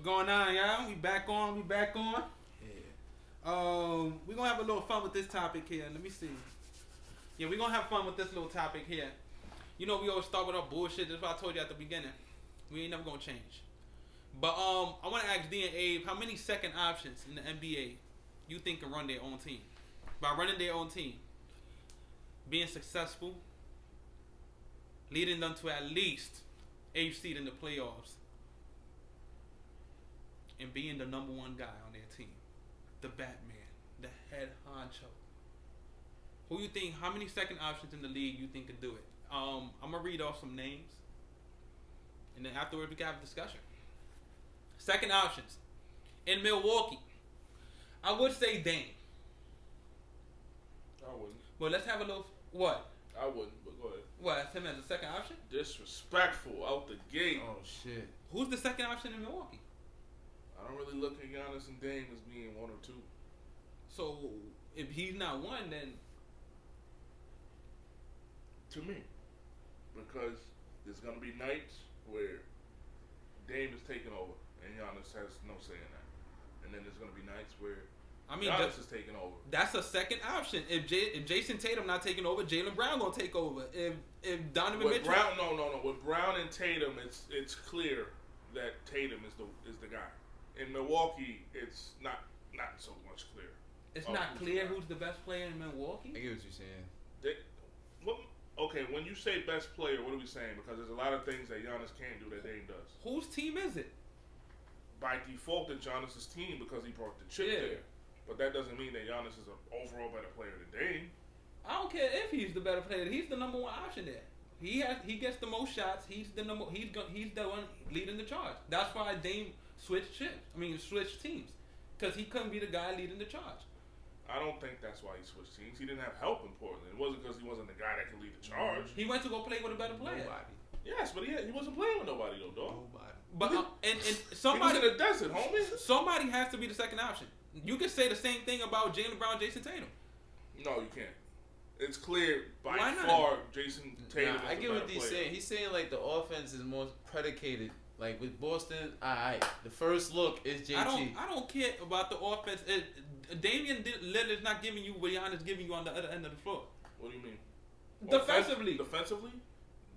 going on, y'all? We back on. We're gonna have a little fun with this topic here. Let me see. Yeah, we're gonna have fun with this little topic here. You know, we always start with our bullshit. That's what I told you at the beginning. We ain't never gonna change. But I wanna ask D and Abe, how many second options in the NBA you think can run their own team? By running their own team, being successful, leading them to at least 8th seed in the playoffs, and being the number one guy on their team, the Batman, the head honcho. Who you think? How many second options in the league you think could do it? I'm gonna read off some names, and then afterwards we can have a discussion. Second options in Milwaukee, I would say Dame. I wouldn't. Well, let's have a little what? I wouldn't, but go ahead. What? That's him as a second option? Disrespectful out the gate. Oh shit. Who's the second option in Milwaukee? I don't really look at Giannis and Dame as being one or two. So if he's not one, then To me. Because there's going to be nights where Dame is taking over and Giannis has no say in that. And then there's going to be nights where Giannis is taking over. That's a second option. If Jason Tatum not taking over, Jaylen Brown gonna take over. If Donovan With Mitchell, Brown, no. With Brown and Tatum, it's clear that Tatum is the guy. In Milwaukee, it's not so much clear. it's not clear who's the best player in Milwaukee. I get what you're saying. Okay, when you say best player, what are we saying? Because there's a lot of things that Giannis can't do that Dame does. Whose team is it? By default, it's Giannis' team because he brought the chip there. But that doesn't mean that Giannis is an overall better player than Dame. I don't care if he's the better player. He's the number one option there. He gets the most shots. He's the one leading the charge. That's why Dame switched teams, because he couldn't be the guy leading the charge. I don't think that's why he switched teams. He didn't have help in Portland. It wasn't because he wasn't the guy that could lead the charge. He went to go play with a better player. Nobody. Yes, but he wasn't playing with nobody though, dog. Nobody. But and somebody he was in the desert, homie. Somebody has to be the second option. You can say the same thing about Jaylen Brown, Jason Tatum. No, you can't. It's clear by Why not? far Jason Tatum. Nah, I get what he's saying. He's saying like the offense is more predicated. Like with Boston, the first look is JT. I don't care about the offense. Damian Lillard's not giving you what Giannis giving you on the other end of the floor. What do you mean? Defensively. Defensively?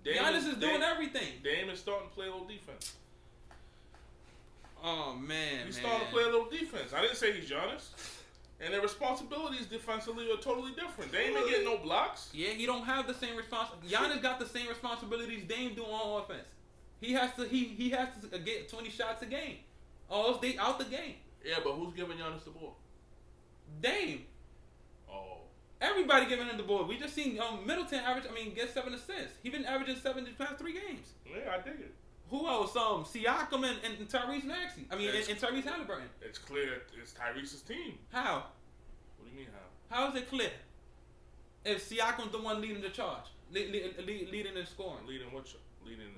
Giannis is doing everything. Dame is starting to play a little defense. Oh, man. He's starting to play a little defense. I didn't say he's Giannis. And their responsibilities defensively are totally different. Dame ain't getting no blocks. Yeah, he don't have the same responsibility. Giannis got the same responsibilities Dame do on offense. He has to get 20 shots a game, or else they out the game. Yeah, but who's giving Giannis the ball? Dame. Oh. Everybody giving him the ball. We just seen Middleton get 7 assists. He been averaging 7 the past 3 games. Yeah, I dig it. Who else? Siakam and Tyrese Maxey. And Tyrese Halliburton. It's clear that it's Tyrese's team. How? What do you mean how? How is it clear? If Siakam's the one leading the charge, leading in scoring. Leading in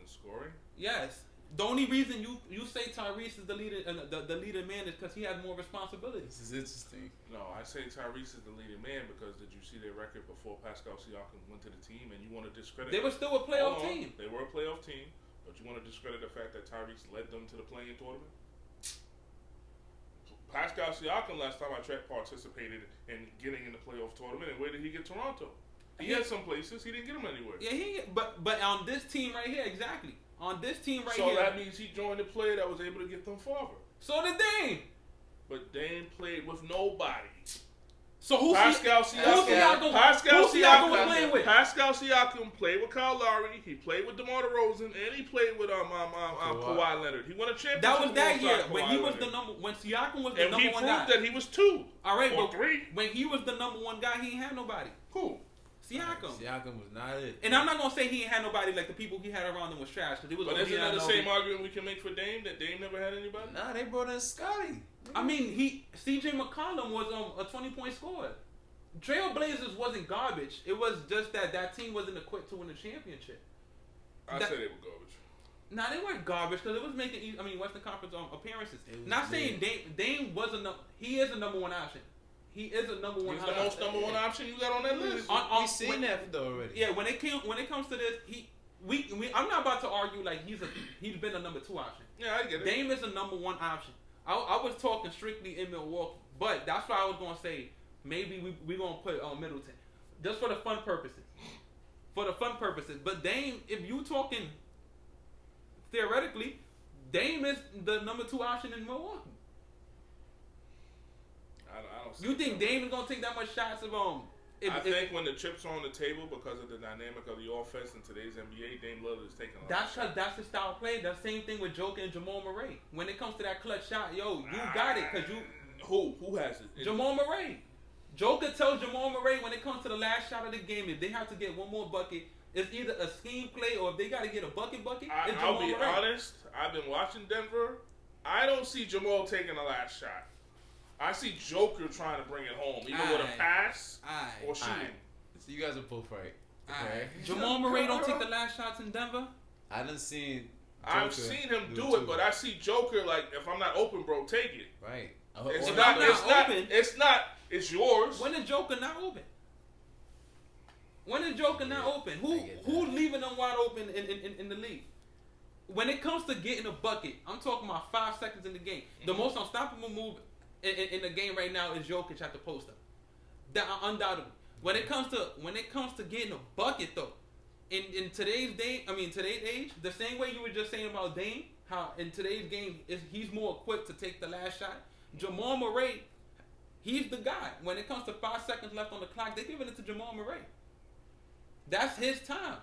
scoring? Yes. The only reason you say Tyrese is the leader, the leader man is because he has more responsibilities. This is interesting. No, I say Tyrese is the leading man because did you see their record before Pascal Siakam went to the team, and you want to discredit? They were still a playoff team. They were a playoff team, but you want to discredit the fact that Tyrese led them to the play-in tournament. Pascal Siakam, last time I checked, participated in getting in the playoff tournament, and where did he get Toronto? He had some places, he didn't get them anywhere. Yeah, but on this team right here, exactly. On this team right here. So that means he joined a player that was able to get them farther. So did Dame. But Dame played with nobody. So who's Pascal Siakam? Was playing with? Pascal Siakam played with Kyle Lowry. He played with DeMar DeRozan, and he played with Kawhi Leonard. He won a championship. That was that year when he was the number. When Siakam was the and number one guy. And he proved that he was 2. All right, or but 3. When he was the number one guy, he ain't had nobody. Who? Siakam. Siakam was not it. And I'm not gonna say he ain't had nobody like the people he had around him was trash. Cause it was. But isn't that the same argument we can make for Dame that Dame never had anybody? Nah, they brought in Scotty. I mean, CJ McCollum was a 20-point scorer. Trailblazers wasn't garbage. It was just that team wasn't equipped to win the championship. I said they were garbage. Nah, they weren't garbage because it was making. Western Conference appearances. Not saying Dame was he is a number one option. He is a number one. He's the most number one option you got on that list. We've seen that though already. Yeah, when it comes to this, I'm not about to argue like he's been a number 2 option. Yeah, I get it. Dame is a number 1 option. I was talking strictly in Milwaukee, but that's why I was gonna say maybe we gonna put on Middleton just for the fun purposes. But Dame, if you talking theoretically, Dame is the number 2 option in Milwaukee. I don't see you think Dame is gonna take that much shots of I think when the chips are on the table because of the dynamic of the offense in today's NBA, Dame Lillard is taking a lot. That's because that's the style of play. The same thing with Joker and Jamal Murray. When it comes to that clutch shot, yo, you got it because you. Who has it? Jamal Murray. Joker tells Jamal Murray when it comes to the last shot of the game, if they have to get one more bucket, it's either a scheme play or if they got to get a bucket. It's I'll be Murray. honest. I've been watching Denver. I don't see Jamal taking the last shot. I see Joker trying to bring it home, either with a pass or shooting. So you guys are both right. Okay. Jamal Murray don't take the last shots in Denver. I done seen. I've seen him do it, but I see Joker like if I'm not open, bro, take it. Right. It's not open. It's not. It's yours. When is Joker not open? Who's leaving them wide open in the league? When it comes to getting a bucket, I'm talking about 5 seconds in the game. The most unstoppable move in the game right now is Jokic at the post up. That undoubtedly. When it comes to getting a bucket though, in today's age, the same way you were just saying about Dame, how in today's game he's more equipped to take the last shot. Jamal Murray, he's the guy. When it comes to 5 seconds left on the clock, they're giving it to Jamal Murray. That's his time.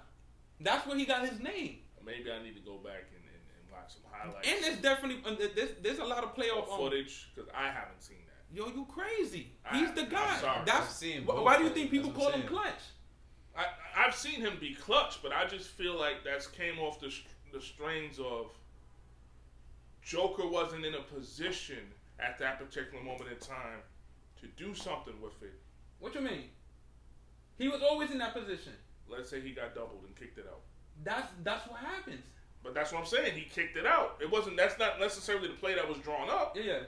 That's where he got his name. Maybe I need to go back and watch some highlights. And there's definitely there's a lot of playoff footage because I haven't seen that. Yo, you crazy? He's the guy. I'm sorry. That's why do you think people call him clutch? I've seen him be clutch, but I just feel like that's came off the strains of Joker wasn't in a position at that particular moment in time to do something with it. What you mean? He was always in that position. Let's say he got doubled and kicked it out. That's what happens. But that's what I'm saying. He kicked it out. That's not necessarily the play that was drawn up. Yeah.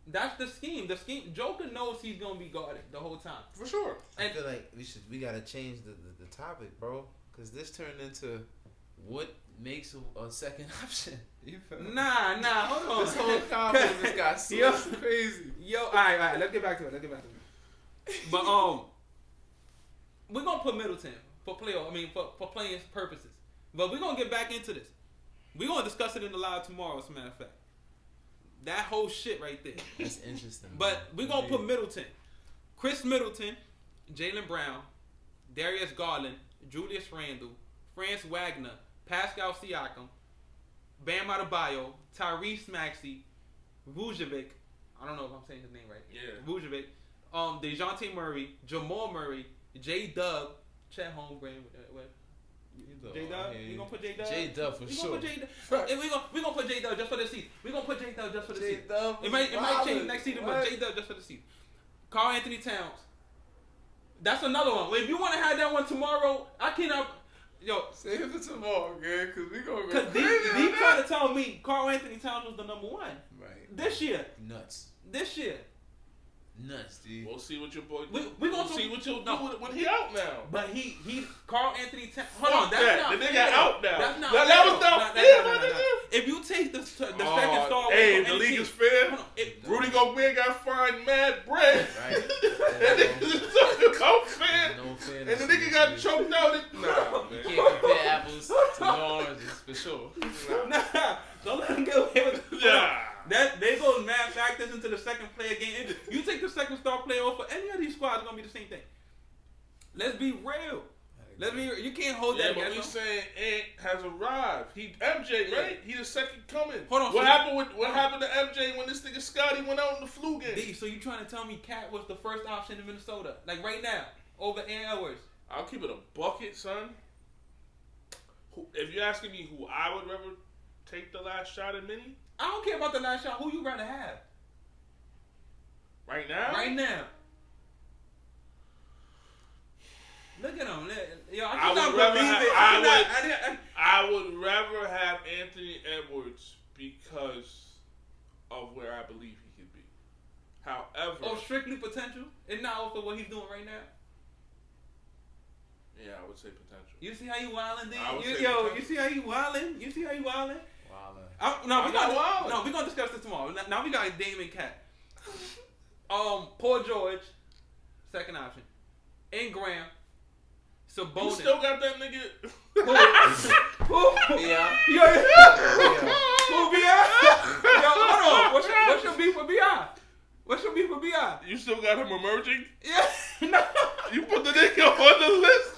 That's the scheme. Joker knows he's gonna be guarded the whole time. For sure. I feel like we gotta change the topic, bro. Cause this turned into what makes a second option. You feel me? Nah, hold on. This whole convo just got so crazy. Yo, alright, let's get back to it. But we're gonna put Middleton for playing purposes. But we're gonna get back into this. We're gonna discuss it in the live tomorrow, as a matter of fact. That whole shit right there. That's interesting. But we're gonna put Middleton. Chris Middleton, Jaylen Brown, Darius Garland, Julius Randle, France Wagner, Pascal Siakam, Bam Adebayo, Tyrese Maxey, Vucevic. I don't know if I'm saying his name right. Yeah. Vucevic. DeJounte Murray, Jamal Murray, J-Dub, Chet Holmgren. J-Dub? You gonna put J-Dub? J-Dub for sure. We gonna put J-Dub just for the season. We gonna put J-Dub just for the season. It might change next season, but J-Dub just for the season. Karl Anthony Towns. That's another one. If you want to have that one tomorrow, I cannot. Yo, save it for tomorrow, man, because we gonna go crazy. Because he trying to tell me Karl Anthony Towns was the number 1. Right. This year. Nuts. This year. Nuts, dude. We'll see what your boy. We gonna see what you'll do when he out now. But he Karl Anthony Towns. Hold on, that's not the nigga out now. That's not that was not fair. If you take the second star, hey, the league is fair. Rudy Gobert got fined mad bread. Right. That nigga is so fair. No fairness. And the nigga got choked out. Nah, man. You can't compare apples to oranges for sure. Nah, don't let him get away with it. Yeah. That they go mad factors into the second player game. You take the second star player off for any of these squads, it's gonna be the same thing. Let's be real. You can't hold that. Yeah, but we saying Ant has arrived. MJ, right? He the second coming. Hold on. What happened to MJ when this nigga Scotty went out in the flu game? So you trying to tell me Cat was the first option in Minnesota, like right now, over Ant Edwards? I'll keep it a bucket, son. If you're asking me who I would rather take the last shot at Minnie. I don't care about the last shot. Who you rather have? Right now? Right now. Look at him. Yo, I would rather have Anthony Edwards because of where I believe he could be. However... strictly potential? And not also what he's doing right now? Yeah, I would say potential. You see how you wildin', D? You see how you wildin'? You see how you wildin'? Wildin'. We're gonna discuss this tomorrow. Now we got Dame and Cat. Paul George, second option. Ingram, Sabonis. You still got that nigga? Who? Yeah. Who B.I.? Yo, hold on. What's your beef with B.I.? What's your beef with B.I.? You still got him emerging? Yeah. No. You put the nigga on the list?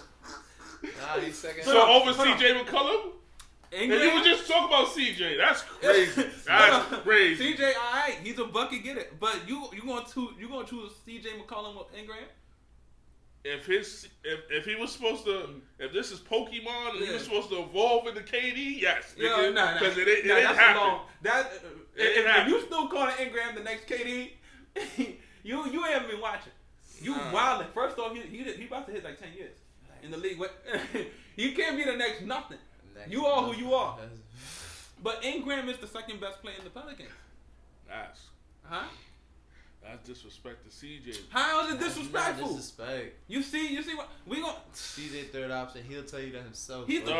Nah, he's second. So over C.J. McCollum? Ingram? And you were just talking about C.J. That's crazy. That's crazy. C.J. alright, he's a bucket getter, but you gonna choose C.J. McCollum or Ingram? If he was supposed to, if this is Pokemon and he was supposed to evolve into KD, yes, Yeah, nah. Because it didn't happen. If you still calling Ingram the next KD, you haven't been watching. You wildin'. First off, he about to hit like 10 years in the league. You can't be the next nothing. You are who you are. But Ingram is the second best player in the Pelicans. That's disrespect to CJ. How is it disrespectful? Disrespect. You see what we going CJ third option. He'll tell you that himself. He's the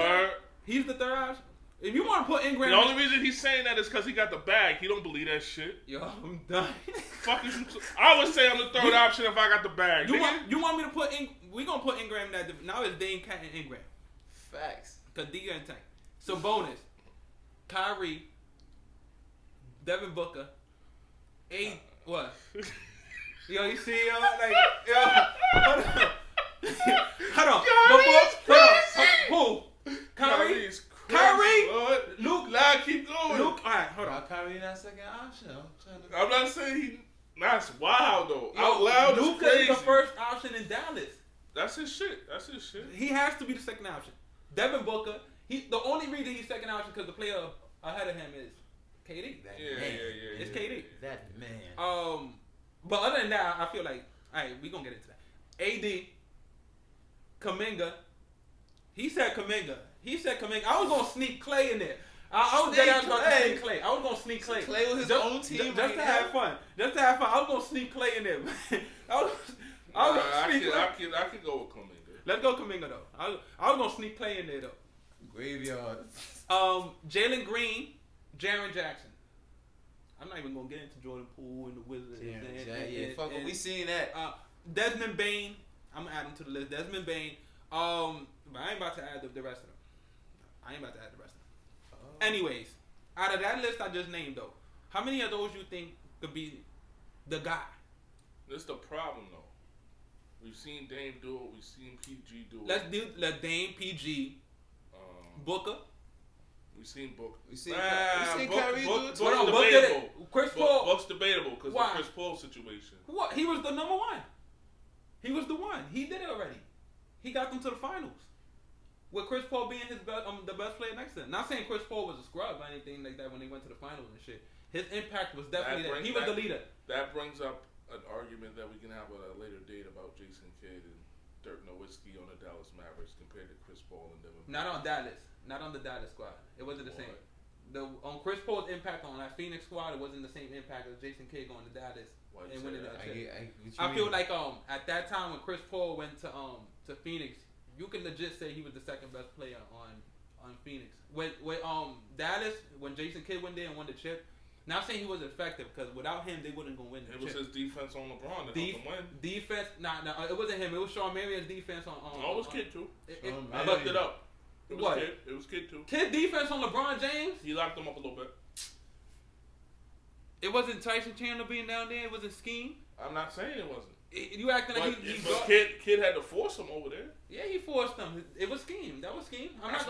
third option. If you want to put Ingram, the only reason he's saying that is because he got the bag. He don't believe that shit. Yo, I'm done. Fuck is you? I would say I'm the third option if I got the bag. You want me to put we gonna put Ingram in that. Now it's Dame, Cat, and Ingram. Facts. Cause D and tank. So bonus, Kyrie, Devin Booker, what? Yo, you see, hold on. Who? Kyrie? Luke? Keep going. Luke? Alright, hold on. Kyrie not second option. I'm not saying that's wild though. Out loud, Luke is the first option in Dallas. That's his shit. He has to be the second option. Devin Booker. The only reason he's second option because the player ahead of him is KD. Yeah. It's KD. That man. But other than that, I feel like, alright, we gonna get into that. AD, Kuminga. He said Kuminga. I was gonna sneak Clay in there. I was dead ass about to sneak Clay. I was gonna sneak Clay. Clay was his own team. Just to have fun. I was gonna sneak Clay in there. I could go with Kuminga. Let's go Kuminga though. I was gonna sneak Clay in there though. Graveyard. Jalen Green, Jaren Jackson. I'm not even gonna get into Jordan Poole and the Wizards. Fuck it. We seen that. Desmond Bane. I'm adding to the list. Desmond Bane. But I ain't about to add the rest of them. Anyways, out of that list I just named though, how many of those you think could be the guy? That's the problem though. We've seen Dame do it. We've seen PG do it. Let's Dame, PG, Booker. We've seen Booker. We've seen Kyrie do it. Debatable. Chris Paul. Book's debatable because of the Chris Paul situation. What? He was the number one. He was the one. He did it already. He got them to the finals. With Chris Paul being his the best player next to him. Not saying Chris Paul was a scrub or anything like that when they went to the finals and shit. His impact was definitely there. He was the leader. That brings up an argument that we can have at a later date about Jason Kidd and Dirk Nowitzki on the Dallas Mavericks compared to Chris Paul and Devin. Not on the Dallas squad. It wasn't the same. On Chris Paul's impact on that Phoenix squad, it wasn't the same impact as Jason Kidd going to Dallas and winning that shit. I feel like at that time when Chris Paul went to Phoenix, you can legit say he was the second best player on Phoenix. With Dallas, when Jason Kidd went there and won the chip, not saying he was effective because without him they wouldn't go win the chip. It was his defense on LeBron that helped him win. Defense, it wasn't him. It was Sean Marion's defense on. No, it was Kidd too. I looked it up. It was Kidd too. Kidd defense on LeBron James. He locked him up a little bit. It wasn't Tyson Chandler being down there. It was a scheme. I'm not saying it wasn't. You acting like Kidd had to force him over there. Yeah, he forced him. It was scheme. That was scheme. I'm not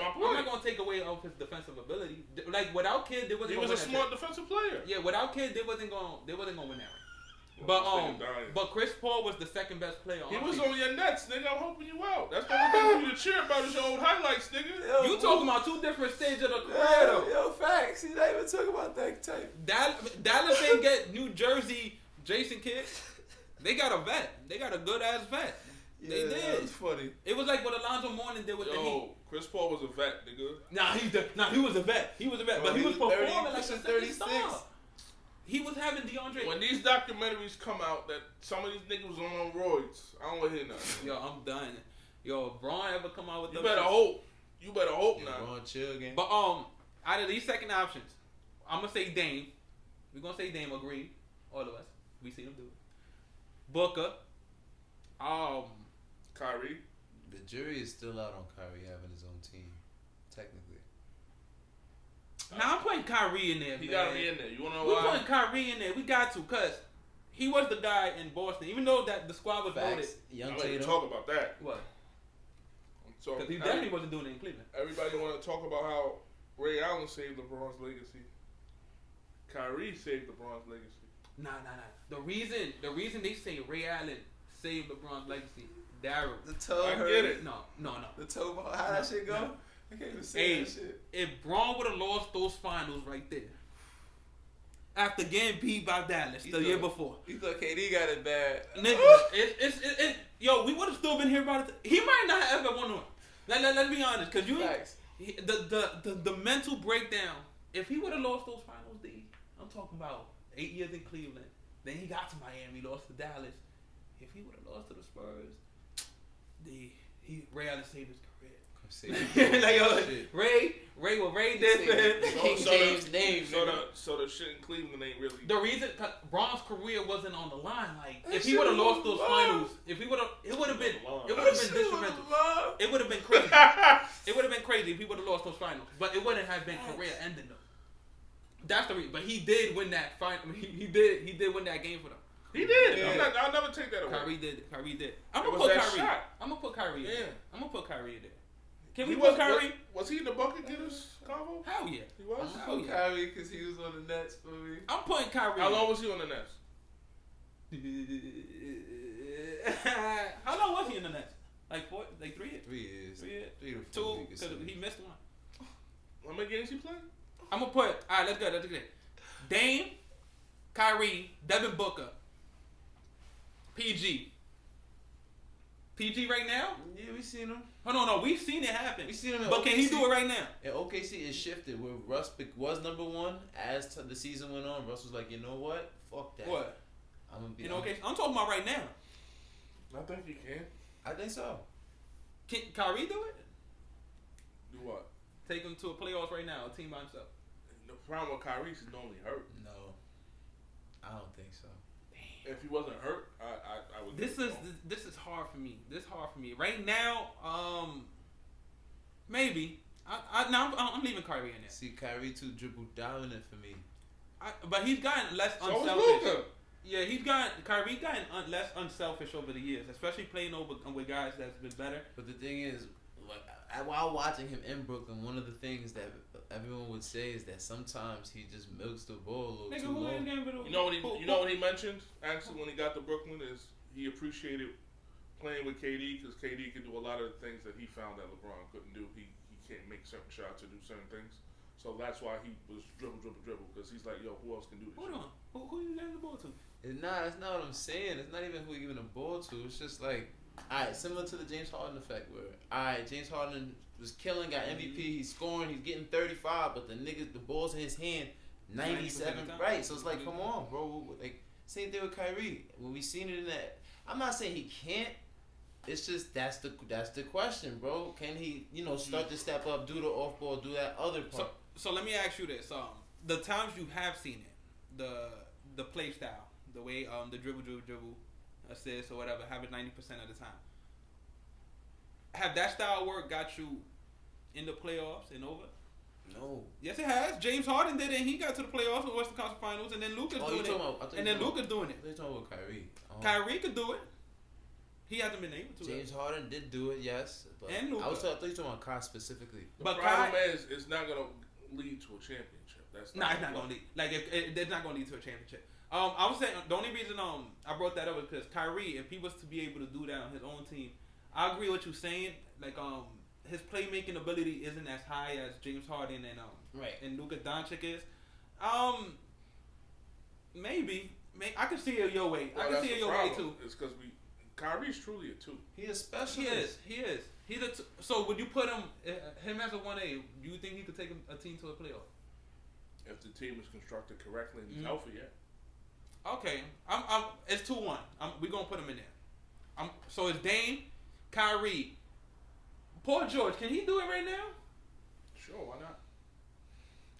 going to take away of his defensive ability. Like without Kidd, they wasn't. He was a smart defensive player. Yeah, without Kidd, they wasn't going to win that. But Chris Paul was the second best player. He was on your Nets, nigga. I'm helping you out. That's the only thing for you to cheer about is your old highlights, nigga. You talking about two different stages of the career, though. Yo, facts. He's not even talking about that type. Dallas ain't get New Jersey Jason Kidd. They got a vet. They got a good ass vet. Yeah, they did. That was funny. It was like what Alonzo Mourning did with the Heat. Chris Paul was a vet, nigga. He was a vet. He was a vet, but he was performing like a 36. He was having DeAndre. When these documentaries come out that some of these niggas was on roids, I don't want to hear nothing. Yo, I'm done. Yo, if Braun ever come out with you better hope. You better hope not. Braun chill again. But out of these second options, I'm gonna say Dame. We're gonna say Dame. Agreed. All of us. We seen him do it. Booker. Kyrie. The jury is still out on Kyrie having his own team, technically. Now I'm putting Kyrie in there. He man. got me in there. You wanna know We're why? putting Kyrie in there. We got to, cause he was the guy in Boston. Even though that the squad was loaded. Young I'm ready to Tatum. talk about that. What? So Because he definitely wasn't doing it in Cleveland. Everybody want to talk about how Ray Allen saved LeBron's legacy. Kyrie saved LeBron's legacy. Nah. The reason they say Ray Allen saved LeBron's legacy, Daryl. The toe I hurt. get it. No. The toe, how that shit go? I can't even say that shit. If Braun would have lost those finals right there, after getting beat by Dallas the year before, You thought KD got it bad. Nigga, yo, we would have still been here about it. He might not have ever won one. Let's be honest, cause the mental breakdown. If he would have lost those finals, I'm talking about 8 years in Cleveland. Then he got to Miami, lost to Dallas. If he would have lost to the Spurs, Ray Allen saved his career. Like yo, Ray did for him. King James' name. So the shit in Cleveland ain't really. The reason Braun's career wasn't on the line. Like if he would have lost those finals, it would have been detrimental. It would have been crazy. It would have been crazy if he would have lost those finals, but it wouldn't have been career ending though. That's the reason. But he did win that final. He did win that game for them. He did. Yeah. I'll never take that away. Kyrie did. I'm gonna put Kyrie in there. I'm gonna put Kyrie in there. Can we put Kyrie? Was he in the bucket getters combo? Hell yeah. He was? I'm putting Kyrie because he was on the Nets for me. I'm putting Kyrie. How long was he on the Nets? How long was he in the Nets? Like 3 years? 3 years. 3 years? 3 to 4 2, weeks. because he missed one. How many games he played? I'm going to put, all right, let's go. Dame, Kyrie, Devin Booker, PG. PG right now? Yeah, we seen him. Oh, no, we've seen it happen. We seen him in But OKC. can he do it right now? And OKC is shifted where Russ was number one. As the season went on, Russ was like, you know what? Fuck that. What? I'm gonna be. Okay, I'm talking about right now. I think he can. I think so. Can Kyrie do it? Do what? Take him to a playoffs right now, a team by himself. The problem with Kyrie is he's normally hurt. No, I don't think so. If he wasn't hurt, I would. This is hard for me. Right now, maybe. I'm leaving Kyrie in there. See, Kyrie too dribble dominant for me. But he's gotten less So was unselfish. Luka. Yeah, Kyrie gotten less unselfish over the years, especially playing with guys that's been better. But the thing is, like, while watching him in Brooklyn, one of the things that everyone would say is that sometimes he just milks the ball a little too long. You know what he mentioned actually when he got to Brooklyn is he appreciated playing with KD because KD could do a lot of the things that he found that LeBron couldn't do. He can't make certain shots or do certain things. So that's why he was dribble because he's like, yo, who else can do this? Hold on, who you giving the ball to? That's not what I'm saying. It's not even who you're giving the ball to. It's just like, alright, similar to the James Harden effect where, alright, James Harden was killing, got MVP, he's scoring, he's getting 35, but the ball's in his hand 97, right? So it's like, come on, bro. Like, same thing with Kyrie. When we seen it in that, I'm not saying he can't. It's just that's the question, bro. Can he, start to step up, do the off ball, do that other part? So let me ask you this: the times you have seen it, the play style, the way the dribble, assist or whatever, have it 90% of the time. Have that style work got you in the playoffs and over? No. Yes, it has. James Harden did it, and he got to the playoffs and Western Conference Finals, and then Luka's doing it. And then Luka's doing it. They're talking about Kyrie. Kyrie could do it. He hasn't been able to. James Harden did do it, yes. But and Luka. I thought you were talking about Kai specifically. The problem is it's not going to lead to a championship. That's it's not going to lead. Like, it's not going to lead to a championship. I was saying the only reason I brought that up is because Kyrie, if he was to be able to do that on his own team, I agree with you saying. Like his playmaking ability isn't as high as James Harden and Luka Doncic is. Maybe I can see it your way. Well, I can see it your way too. It's because Kyrie's truly a 2. He is specialist. He is. He's a so would you put him as a 1A? Do you think he could take a team to a playoff? If the team is constructed correctly and he's healthy, yeah. Okay, it's 2-1. We're gonna put him in there. So it's Dame, Kyrie, Paul George, can he do it right now? Sure, why not?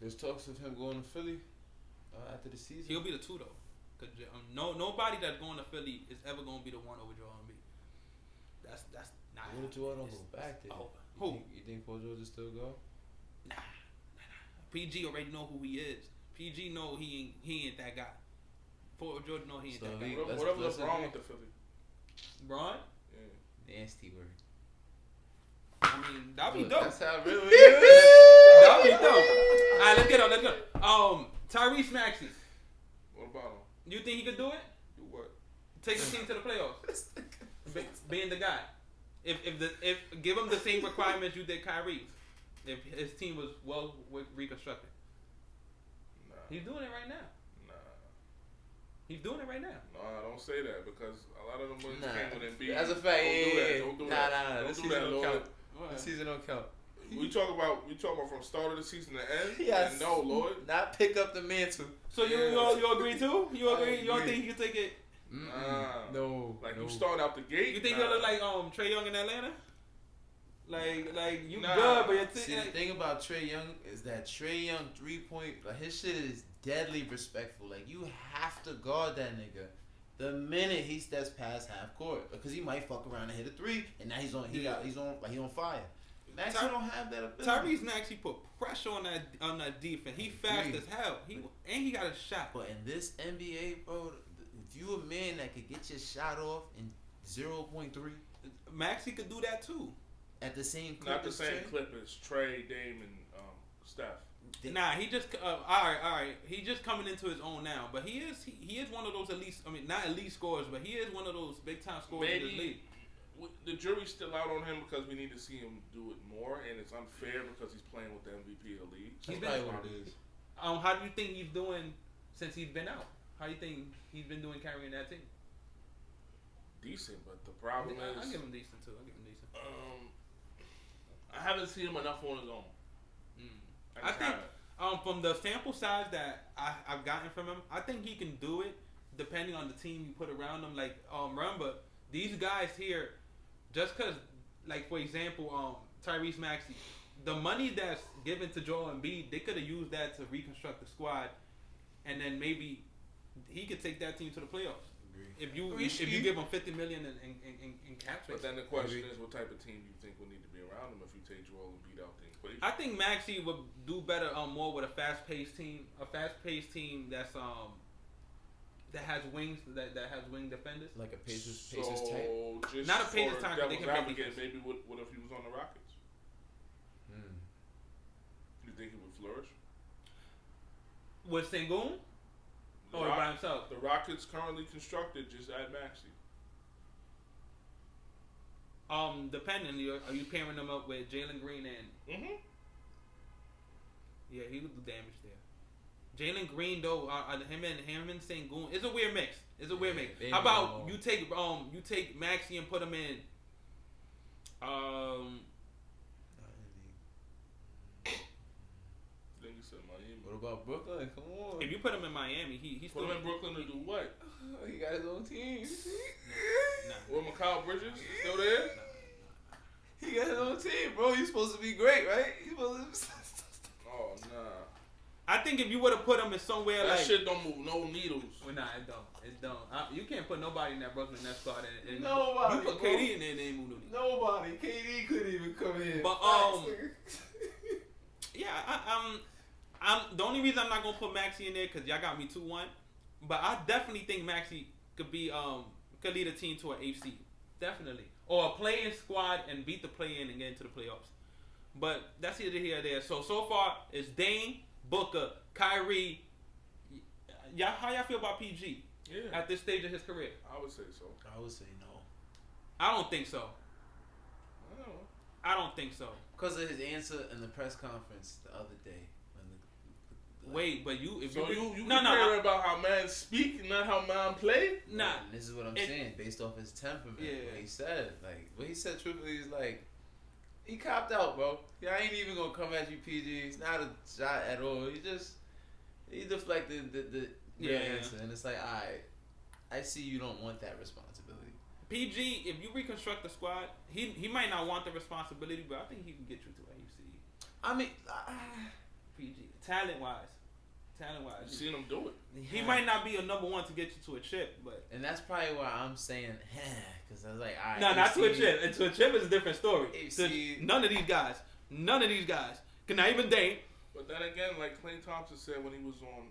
There's talks of him going to Philly after the season. He'll be the 2 though. Cause nobody that's going to Philly is ever going to be the 1 over Joel Embiid. That's not. What if Joel don't go back there? Who? You think Paul George will still go? Nah. PG already know who he is. PG know he ain't that guy. Paul George know he ain't that guy. Whatever's wrong with the Philly. Braun? Yeah. Nasty word. I mean, that'd be dope. That's how it really is. That'd be dope. Alright, let's go. Tyrese Maxey. What about him? You think he could do it? Do what? Take the team to the playoffs. Being the guy. If give him the same requirements you did Kyrie. If his team was well reconstructed. Nah. He's doing it right now. Nah. He's doing it right now. No, don't say that because a lot of them wins came with Embiid. That's a fact. Don't do that. Nah. Don't do that, Lord. The season don't count. We talk about from start of the season to end. Yes. And no, Lord. Not pick up the mantle. So you agree too? You agree? You don't think he can take it? No. You start out the gate. You think he'll look like Trae Young in Atlanta? Like you Nah. good, but your See, the thing about Trae Young is that Trae Young 3-point, like his shit is deadly respectful. Like you have to guard that nigga the minute he steps past half court because he might fuck around and hit a 3, and now he's on fire. Maxey don't have that ability. Tyrese Maxey put pressure on that defense. He fast as hell. He got a shot. But in this NBA, bro, if you a man that could get your shot off in 0.3, Maxey could do that too. At the same clip Not the same clip as Trae, Dame, and Steph. Nah, he just all right. He just coming into his own now, but he is one of those elite. I mean, not elite scorers, but he is one of those big time scorers in the league. The jury's still out on him because we need to see him do it more, and it's unfair because he's playing with the MVP of the league. That's probably what it is. How do you think he's doing since he's been out? How do you think he's been doing carrying that team? Decent, but the problem is I give him decent too. I haven't seen him enough on his own. I think from the sample size that I've gotten from him, I think he can do it depending on the team you put around him. Like remember these guys here, just because like for example Tyrese Maxey, the money that's given to Joel Embiid, they could have used that to reconstruct the squad, and then maybe he could take that team to the playoffs. If you give him $50 million in cap space. But then the question is, what type of team do you think will need to be around him if you take Joel Embiid out the equation? I think Maxey would do better more with a fast-paced team, that's that has wings, that has wing defenders. Like a Pacers type. Just not a Pacers type, but they can make defense. Maybe what if he was on the Rockets? You think he would flourish? With Sengun? Or by himself? The Rockets currently constructed, just add Maxey. Depending, are you pairing them up with Jalen Green and? Yeah, he would do damage there. Jalen Green though, him and Sengun, it's a weird mix. How about you take Maxey and put him in? What about Brooklyn? Come on. If you put him in Miami, he's put him in Brooklyn to do what? He got his own team. Well, Mikal Bridges still there? He got his own team, bro. He's supposed to be great, right? Oh nah. I think if you would have put him in somewhere that shit don't move no needles. Well, nah, it don't. It don't. You can't put nobody in that Brooklyn Nets squad. Nobody. You put KD in there, they ain't move no needles. Nobody. KD couldn't even come in. But yeah, I'm the only reason I'm not gonna put Maxey in there because y'all got me 2-1. But I definitely think Maxey could be could lead a team to an 8th seed, definitely, or a play-in squad and beat the play-in and get into the playoffs. But that's either here or there. So far it's Dame, Booker, Kyrie. How y'all feel about PG? Yeah. At this stage of his career? I would say so. I would say no. I don't think so. I don't think so. Because of his answer in the press conference the other day. Wait, but you care about how man speak, not how man play? Nah. And this is what I'm saying, based off his temperament. Yeah. What he said truthfully is like, he copped out, bro. I ain't even gonna come at you, PG. It's not a shot at all. He deflected the answer, and it's like, alright, I see you don't want that responsibility. PG, if you reconstruct the squad, he might not want the responsibility, but I think he can get you to AFC. I mean, PG, talent wise. You've seen him do it. He might not be a number one to get you to a chip, but that's probably why I'm saying, because I was like, all right. No, not to a chip. And to a chip is a different story. None of these guys, can not even Dame. But then again, like Klay Thompson said when he was on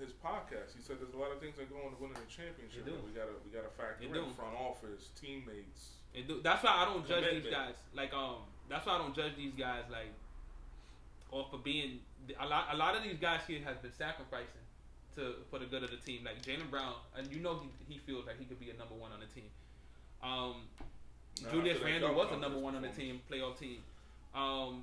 his podcast, he said there's a lot of things that go into winning a championship. We gotta factor in front office, teammates. That's why I don't judge these guys. Like that's why I don't judge these guys like off of being a lot of these guys here has been sacrificing for the good of the team. Like Jaylen Brown, and you know he feels like he could be a number one on the team. Julius Randle was a number one on the team, playoff team.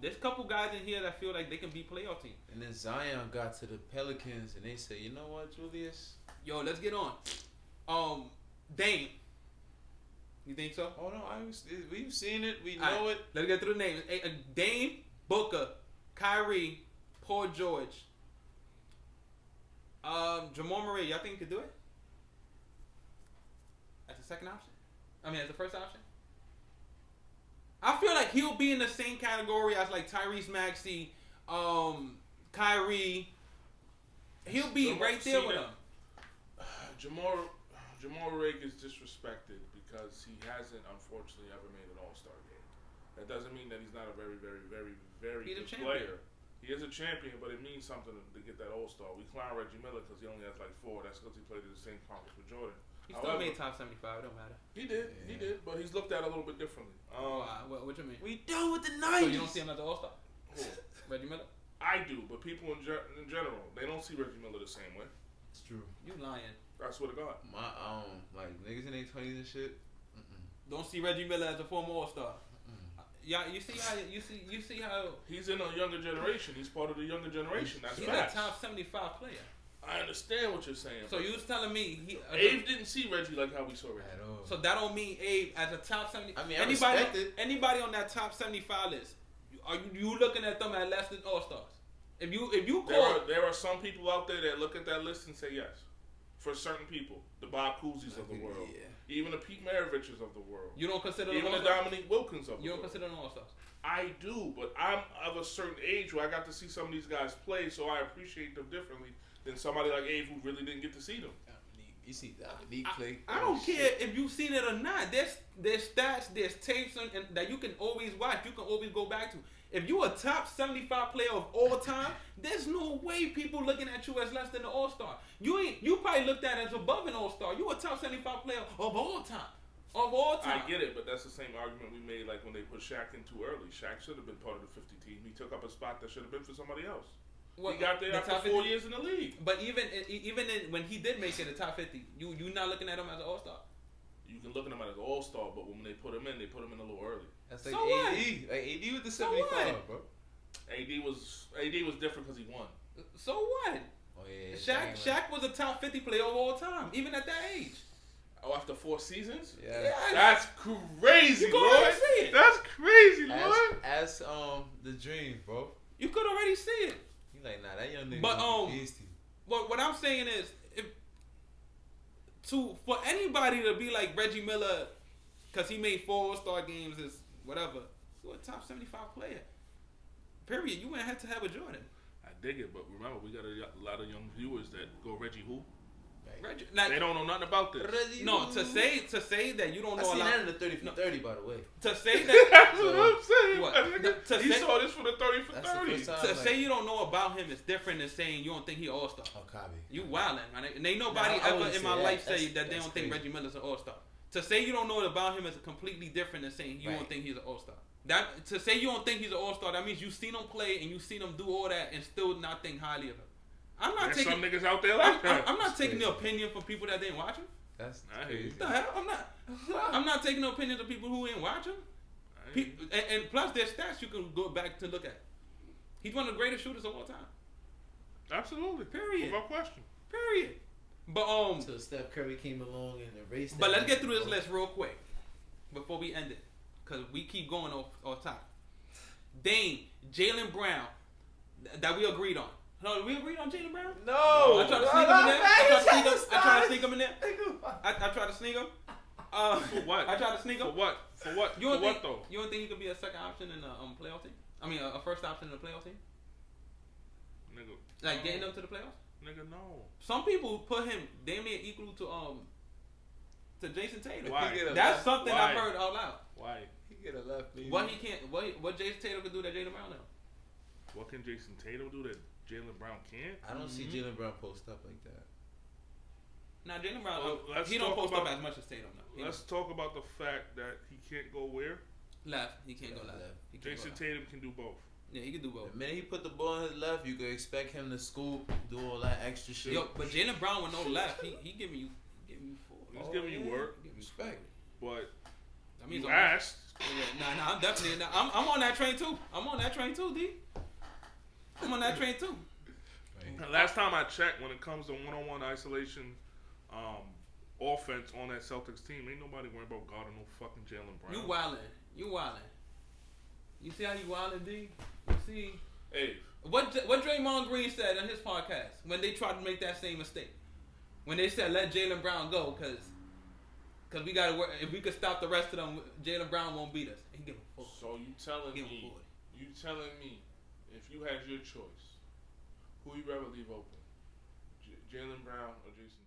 There's a couple guys in here that feel like they can be playoff team. And then Zion got to the Pelicans and they said, you know what, Julius? Yo, let's get on. Dame. You think so? Oh no, we've seen it. We know it. Let's get through the names. Dame, Booker, Kyrie, Paul George, Jamal Murray. Y'all think he could do it? As a second option? I mean, as a first option? I feel like he'll be in the same category as like Tyrese Maxey, Kyrie. He'll be right there with him. Jamal Murray is disrespected because he hasn't, unfortunately, ever made an All-Star game. That doesn't mean that he's not a very, very, very, very good player. He is a champion, but it means something to get that All-Star. We clown Reggie Miller because he only has like 4. That's because he played in the same conference with Jordan. He still made top 75. It don't matter. He did, but he's looked at a little bit differently. What you mean? We done with the 90s. So you don't see him as the All-Star? Reggie Miller? I do, but people in general, they don't see Reggie Miller the same way. It's true. You lying. I swear to God. My like niggas in their 20s and shit. Don't see Reggie Miller as a former All-Star. Yeah, you see how he's in a younger generation. He's part of the younger generation. That's he's facts. a top 75 player. I understand what you're saying. So you was telling me Abe didn't see Reggie like how we saw Reggie at all. So that don't mean Abe as a top 70. I mean, anybody on that top 75 list, are you looking at them as less than All Stars? If you call, there are some people out there that look at that list and say yes. For certain people, the Bob Cousy's of the world, even the Pete Maraviches of the world, you don't consider even the Dominique Wilkins of the world. You don't consider them All Stars. I do, but I'm of a certain age where I got to see some of these guys play, so I appreciate them differently than somebody like Abe who really didn't get to see them. You see Dominique play. I don't care if you've seen it or not. There's stats, there's tapes, and that you can always watch. You can always go back to. If you a top 75 player of all time, there's no way people looking at you as less than an All-Star. You probably looked at as above an All-Star. You a top 75 player of all time. Of all time. I get it, but that's the same argument we made like when they put Shaq in too early. Shaq should have been part of the 50 team. He took up a spot that should have been for somebody else. He got there after 4 years in the league. But even when he did make it a top 50, you not looking at him as an All-Star. You can look at him as an All-Star, but when they put him in a little early. That's like AD. Like AD with the 75, bro. AD was different because he won. So what? Oh yeah. Shaq was a top 50 player of all time, even at that age. Oh, after 4 seasons? Yeah. That's crazy, you already see it. That's crazy, Lord. As the dream, bro. You could already see it. You like, nah, that young nigga. But what I'm saying is, for anybody to be like Reggie Miller, because he made 4 All-Star games, is whatever. You're a top 75 player. Period. You went head to head with Jordan. I dig it, but remember, we got a lot of young viewers that go Reggie who? Reggie, like, they don't know nothing about this. No, to say that you don't know a lot. I seen that in the 30 for 30, by the way. To say that that's what I'm saying. What? He saw this for the 30 for 30. To say you don't know about him is different than saying you don't think he an All-Star. Oh, copy. You wildin', man. And ain't nobody ever in my life say that they don't think Reggie Miller's an All-Star. To say you don't know about him is completely different than saying you don't think he's an All-Star. That to say you don't think he's an All-Star, that means you've seen him play and you've seen him do all that and still not think highly of him. I'm not There's taking some niggas out there like that. I'm not taking the opinion from people that didn't watch him. That's crazy. The hell? I'm not taking the opinions of people who didn't watch him. And plus, there's stats you can go back to look at. He's one of the greatest shooters of all time. Absolutely. Period. Without question. Period. But until Steph Curry came along and erased that. But let's get through this list real quick before we end it, because we keep going off top. Dame, Jaylen Brown, that we agreed on. No, we agreed on Jaylen Brown? No. I tried to sneak him in there. I tried to sneak him in there. I tried to sneak him. For what? I tried to sneak up. For what? For what? You don't For think, what though? You don't think you could be a second option in a playoff team? I mean, a first option in a playoff team? Nigga. Like getting them to the playoffs? Nigga, no. Some people put him damn near equal to Jason Tatum. Why? That's something Why? I've heard out loud. Why? He get a left. Baby. What he can't? What Jason Tatum can do that Jaylen Brown now? What can Jason Tatum do that Jaylen Brown can't? I don't see Jaylen Brown post up like that. Now Jaylen Brown, Well, he don't post up as much as Tatum now. Let's talk about the fact that he can't go where? Left. He can't go left. Jason Tatum can do both. Yeah, he can do both. The minute he put the ball in his left, you could expect him to scoop, do all that extra shit. Yo, but Jaylen Brown with no left, he giving you four. He's giving you work. Respect. But I mean, you asked. Yeah, nah, I'm definitely. I'm on that train too. I'm on that train too, D. I'm on that train too. Last time I checked, when it comes to one-on-one isolation offense on that Celtics team, ain't nobody worried about guarding no fucking Jaylen Brown. You wildin'. You see how you wildin', D? You see? Hey. What Draymond Green said on his podcast when they tried to make that same mistake. When they said let Jaylen Brown go because we gotta work. If we could stop the rest of them, Jaylen Brown won't beat us. He give him 4. So you telling me if you had your choice, who you rather leave open, Jaylen Brown or Jason